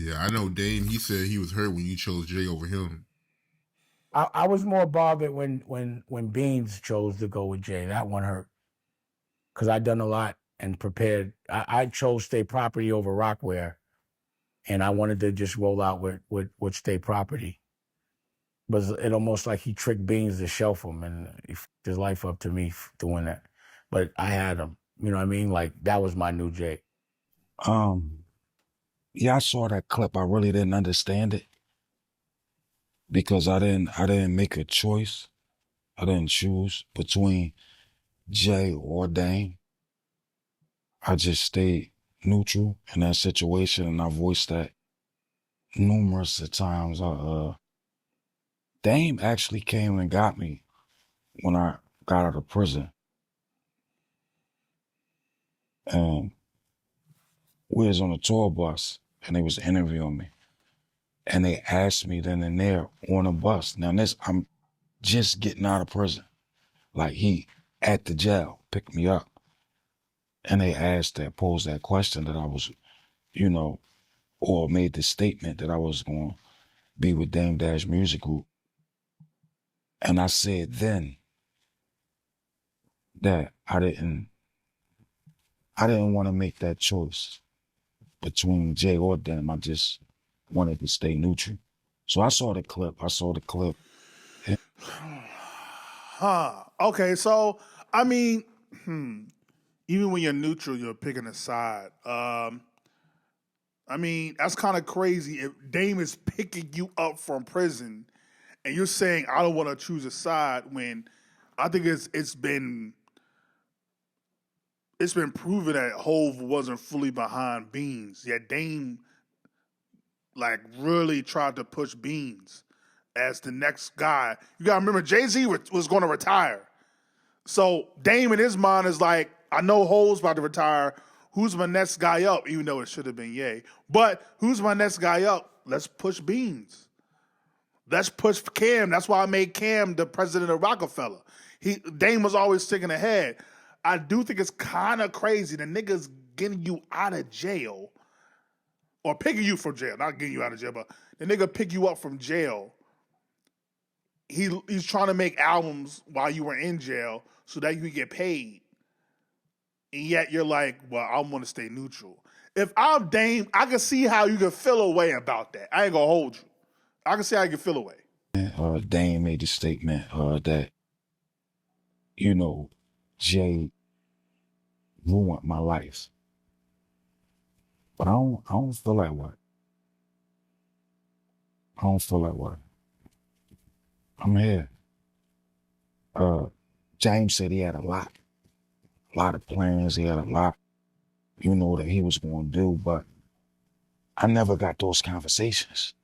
Yeah, I know Dame, he said he was hurt when you chose Jay over him. I was more bothered when Beans chose to go with Jay. That one hurt because I'd done a lot and prepared. I chose State Property over Rockware, and I wanted to just roll out with State Property. But it almost like he tricked Beans to shelf him, and he fucked his life up to me doing that. But I had him. You know what I mean? Like that was my new Jay. Yeah, I saw that clip. I really didn't understand it because I didn't make a choice. I didn't choose between Jay or Dame. I just stayed neutral in that situation, and I voiced that numerous of times. Dame actually came and got me when I got out of prison, and we was on a tour bus, and they was interviewing me, and they asked me then and there on a bus. Now I'm just getting out of prison, like he at the jail picked me up, and they posed that question that I was, or made the statement that I was going to be with Dame Dash Music Group. And I said then that I didn't want to make that choice between Jay or Dame. I just wanted to stay neutral. So I saw the clip. Okay, so I mean, even when you're neutral, you're picking a side. I mean, that's kind of crazy. If Dame is picking you up from prison, and you're saying I don't want to choose a side, when I think it's been proven that Hove wasn't fully behind Beans. Yet Dame like really tried to push Beans as the next guy. You gotta remember, Jay-Z was going to retire. So Dame in his mind is like, I know Hove's about to retire. Who's my next guy up? Even though it should have been Ye. But who's my next guy up? Let's push Beans. Let's push Cam. That's why I made Cam the president of Rockefeller. Dame was always sticking ahead. I do think it's kind of crazy. The nigga's getting you out of jail, or picking you from jail. Not getting you out of jail, but the nigga pick you up from jail. He's trying to make albums while you were in jail so that you can get paid. And yet you're like, well, I want to stay neutral. If I'm Dame, I can see how you can feel a way about that. I ain't gonna hold you. I can see how you can feel a way. Dame made the statement that, Jay ruined my life. But I don't feel like what. I don't feel like what. I'm here. James said he had a lot of plans. He had a lot, that he was going to do, but I never got those conversations.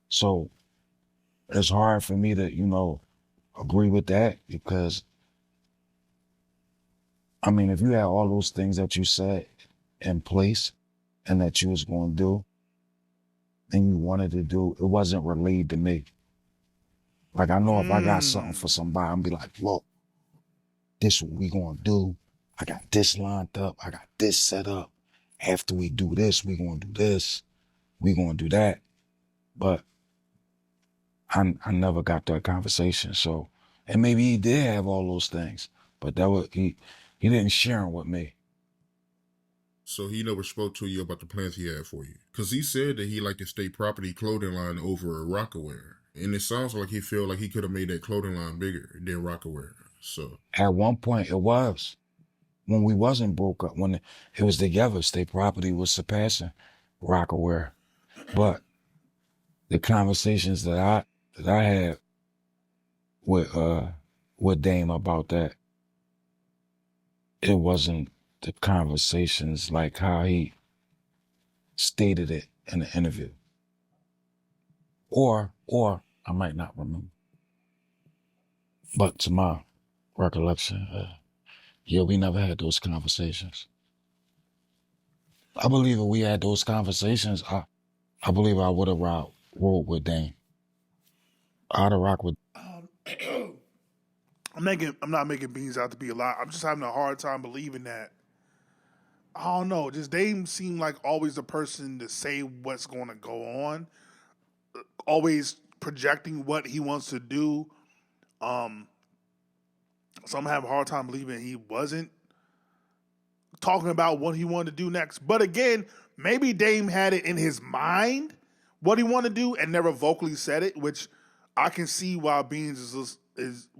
So it's hard for me to, agree with that because, I mean, if you had all those things that you said in place and that you was going to do and you wanted to do, it wasn't relayed to me. Like, I know if I got something for somebody, I'm be like, look, this what we going to do. I got this lined up. I got this set up. After we do this, we going to do this. We going to do that. But I never got that conversation. So, and maybe he did have all those things, but he didn't share them with me. So he never spoke to you about the plans he had for you? Because he said that he liked the State Property clothing line over Rockaware. And it sounds like he felt like he could have made that clothing line bigger than Rockaware. So at one point it was. When we wasn't broke up, when it was together, State Property was surpassing Rockaware. But the conversations that I had with Dame about that, it wasn't the conversations like how he stated it in the interview. Or I might not remember. But to my recollection, yeah, we never had those conversations. I believe if we had those conversations, I believe I would have rolled with Dame. I'd have rocked with. I'm not making Beans out to be a lot. I'm just having a hard time believing that I don't know. Just Dame seemed like always the person to say what's going to go on, always projecting what he wants to do. Some have a hard time believing he wasn't talking about what he wanted to do next. But again, maybe Dame had it in his mind what he wanted to do and never vocally said it, which I can see why Beans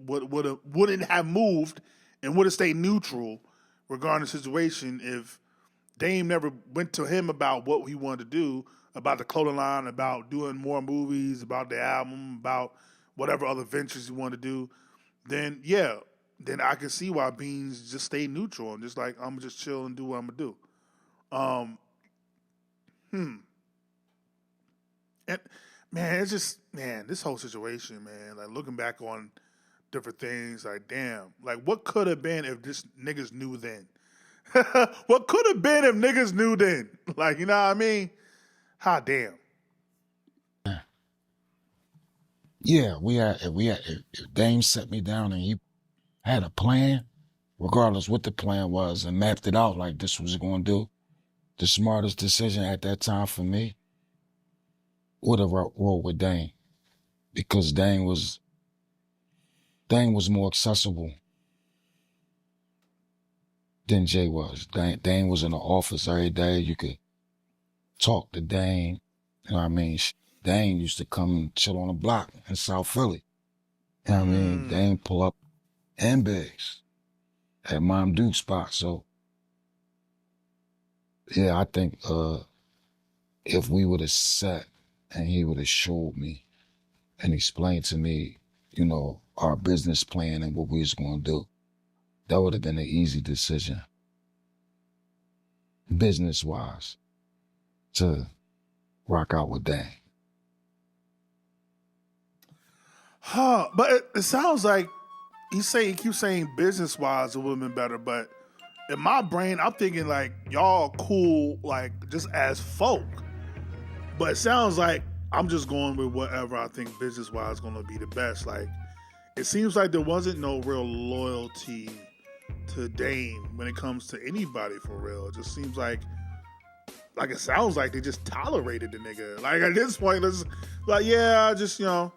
wouldn't have moved and would have stayed neutral regarding the situation if Dame never went to him about what he wanted to do, about the clothing line, about doing more movies, about the album, about whatever other ventures he wanted to do. Then then I can see why Beans just stayed neutral and just like, I'm just chill and do what I'm gonna do. And man, it's just, man, this whole situation, man, like looking back on different things, like damn, like what could have been if this niggas knew then? What could have been if niggas knew then? Like, you know what I mean? Hot damn. Yeah, if Dame set me down and he had a plan, regardless what the plan was, and mapped it out like this was going to do, the smartest decision at that time for me would have rolled with Dame, because Dame was more accessible than Jay was. Dame was in the office every day. You could talk to Dame. You know what I mean? Dame used to come and chill on the block in South Philly. You know what I mean? Dame pull up and Biggs at Mom Duke's spot. So, yeah, I think if we would have sat and he would have showed me and explained to me, you know, our business plan and what we was going to do, that would have been an easy decision, business-wise, to rock out with Dame. But it sounds like he keeps saying business-wise it would have been better, but in my brain, I'm thinking like y'all cool, like just as folk. But it sounds like I'm just going with whatever I think business-wise is going to be the best. Like, it seems like there wasn't no real loyalty to Dame when it comes to anybody for real. It just seems like it sounds like they just tolerated the nigga. Like at this point, it's like, yeah, I just, you know,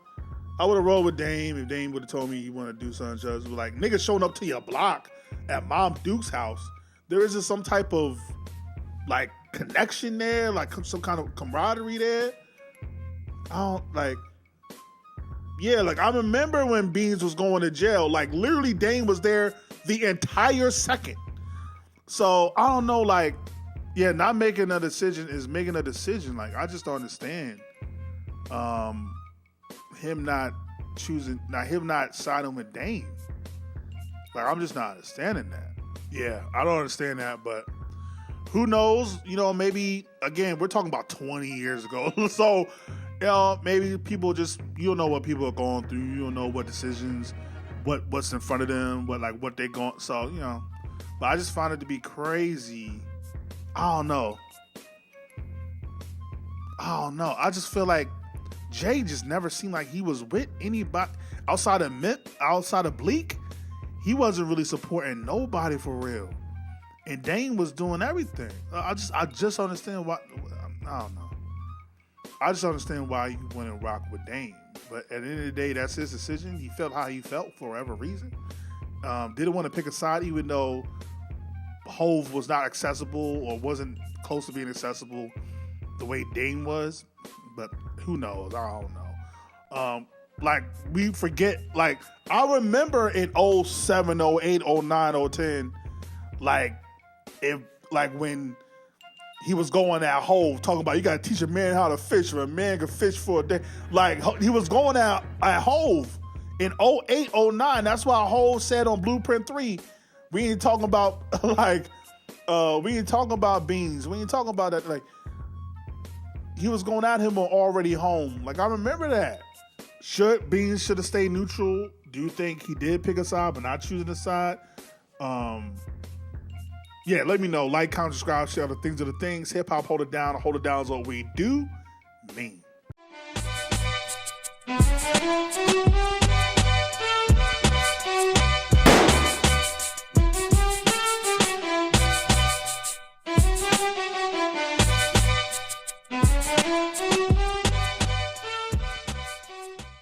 I would have rolled with Dame if Dame would have told me he wanted to do something. Just like niggas showing up to your block at Mom Duke's house. There isn't some type of like connection there, like some kind of camaraderie there. I don't like. Yeah, like I remember when Beans was going to jail. Like literally, Dame was there the entire second. So I don't know. Like, yeah, not making a decision is making a decision. Like I just don't understand. Him not siding with Dame. Like I'm just not understanding that. Yeah, I don't understand that, but who knows? You know, maybe again, we're talking about 20 years ago. So, you know, maybe people just, you don't know what people are going through. You don't know what decisions, what's in front of them, what they're going. So, you know, but I just find it to be crazy. I don't know. I just feel like Jay just never seemed like he was with anybody outside of Bleak. He wasn't really supporting nobody for real. And Dame was doing everything. I just understand why. I don't know. I just understand why you wouldn't rock with Dame. But at the end of the day, that's his decision. He felt how he felt for whatever reason. Didn't want to pick a side, even though Hove was not accessible or wasn't close to being accessible the way Dame was. But who knows? I don't know. Like, we forget, like, I remember in 07, 08, 09, 010, when he was going at Hove, talking about you got to teach a man how to fish, or a man can fish for a day. Like, he was going at Hove in 08, 09. That's why Hove said on Blueprint 3, we ain't talking about, we ain't talking about beans. We ain't talking about that, like, he was going at him on Already Home. Like, I remember that. Beans should have stayed neutral. Do you think he did pick a side but not choosing a side? Yeah, let me know. Like, comment, subscribe, share the things of the things. Hip hop, hold it down. Hold it down is what we do. Mean.